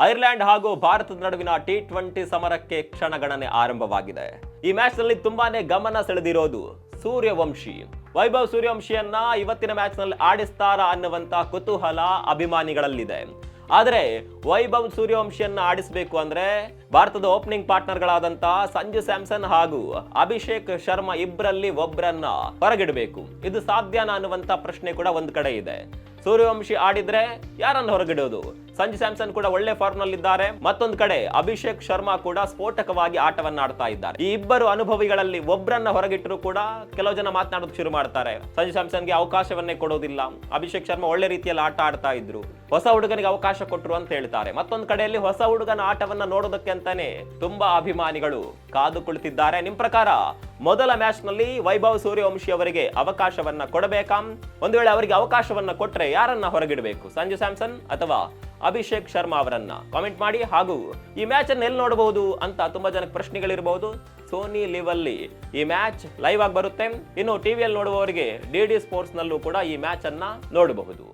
Ireland ಹಾಗೂ ಭಾರತದ ನಡುವಿನ T20 ಸಮರಕ್ಕೆ ಕ್ಷಣಗಣನೆ ಆರಂಭವಾಗಿದೆ. ಈ ಮ್ಯಾಚ್ ನಲ್ಲಿ ತುಂಬಾನೇ ಗಮನ ಸೆಳೆದಿರೋದು ಸೂರ್ಯವಂಶಿ. ವೈಭವ್ ಸೂರ್ಯವಂಶಿಯನ್ನ ಇವತ್ತಿನ ಮ್ಯಾಚ್ ನಲ್ಲಿ ಆಡಿಸ್ತಾರಾ ಅನ್ನುವಂತ ಕುತೂಹಲ ಅಭಿಮಾನಿಗಳಲ್ಲಿದೆ. ಆದರೆ ವೈಭವ್ ಸೂರ್ಯವಂಶಿಯನ್ನ ಆಡಿಸಬೇಕು ಅಂದ್ರೆ ಭಾರತದ ಓಪನಿಂಗ್ ಪಾರ್ಟ್ನರ್ಗಳಾದಂತ ಸಂಜು ಸ್ಯಾಮ್ಸನ್ ಹಾಗೂ ಅಭಿಷೇಕ್ ಶರ್ಮಾ ಇಬ್ಬರಲ್ಲಿ ಒಬ್ಬರನ್ನ ಹೊರಗಿಡಬೇಕು. ಇದು ಸಾಧ್ಯನಾ ಅನ್ನುವಂತ ಪ್ರಶ್ನೆ ಕೂಡ ಒಂದ್ ಕಡೆ ಇದೆ. ಸೂರ್ಯವಂಶಿ ಆಡಿದ್ರೆ ಯಾರನ್ನು ಹೊರಗಿಡೋದು? ಸಂಜು ಸ್ಯಾಮ್ಸನ್ ಕೂಡ ಒಳ್ಳೆ ಫಾರ್ಮ್ ನಲ್ಲಿದ್ದಾರೆ. ಮತ್ತೊಂದು ಕಡೆ ಅಭಿಷೇಕ್ ಶರ್ಮಾ ಕೂಡ ಸ್ಫೋಟಕವಾಗಿ ಆಟವನ್ನ ಆಡ್ತಾ ಇದ್ದಾರೆ. ಈ ಇಬ್ಬರು ಅನುಭವಿಗಳಲ್ಲಿ ಒಬ್ಬರನ್ನ ಹೊರಗಿಟ್ಟರು ಕೂಡ ಕೆಲವು ಜನ ಮಾತನಾಡೋದು ಶುರು ಮಾಡ್ತಾರೆ. ಸಂಜು ಸ್ಯಾಮ್ಸನ್ಗೆ ಅವಕಾಶವನ್ನೇ ಕೊಡೋದಿಲ್ಲ, ಅಭಿಷೇಕ್ ಶರ್ಮಾ ಒಳ್ಳೆ ರೀತಿಯಲ್ಲಿ ಆಟ ಆಡ್ತಾ ಇದ್ರು, ಹೊಸ ಹುಡುಗನಿಗೆ ಅವಕಾಶ ಕೊಟ್ಟರು ಅಂತ ಹೇಳ್ತಾರೆ. ಮತ್ತೊಂದು ಕಡೆಯಲ್ಲಿ ಹೊಸ ಹುಡುಗನ ಆಟವನ್ನ ನೋಡೋದಕ್ಕೆ ಅಂತಾನೆ ತುಂಬಾ ಅಭಿಮಾನಿಗಳು ಕಾದು ಕುಳಿತಿದ್ದಾರೆ. ನಿಮ್ ಪ್ರಕಾರ ಮೊದಲ ಮ್ಯಾಚ್ ನಲ್ಲಿ ವೈಭವ್ ಸೂರ್ಯವಂಶಿ ಅವರಿಗೆ ಅವಕಾಶವನ್ನ ಕೊಡಬೇಕಾ? ಒಂದು ವೇಳೆ ಅವರಿಗೆ ಅವಕಾಶವನ್ನ ಕೊಟ್ರೆ ಯಾರನ್ನ ಹೊರಗಿಡಬೇಕು, ಸಂಜು ಸ್ಯಾಮ್ಸನ್ ಅಥವಾ ಅಭಿಷೇಕ್ ಶರ್ಮಾ ಅವರನ್ನ? ಕಾಮೆಂಟ್ ಮಾಡಿ. ಹಾಗೂ ಈ ಮ್ಯಾಚ್ ಅನ್ನು ಎಲ್ಲಿ ನೋಡಬಹುದು ಅಂತ ತುಂಬಾ ಜನಕ್ಕೆ ಪ್ರಶ್ನೆಗಳಿರಬಹುದು. ಸೋನಿ ಲಿವ್ ಅಲ್ಲಿ ಈ ಮ್ಯಾಚ್ ಲೈವ್ ಆಗಿ ಬರುತ್ತೆ. ಇನ್ನು ಟಿವಿಯಲ್ಲಿ ನೋಡುವವರಿಗೆ ಡಿಡಿ ಸ್ಪೋರ್ಟ್ಸ್ ನಲ್ಲೂ ಕೂಡ ಈ ಮ್ಯಾಚ್ ಅನ್ನ ನೋಡಬಹುದು.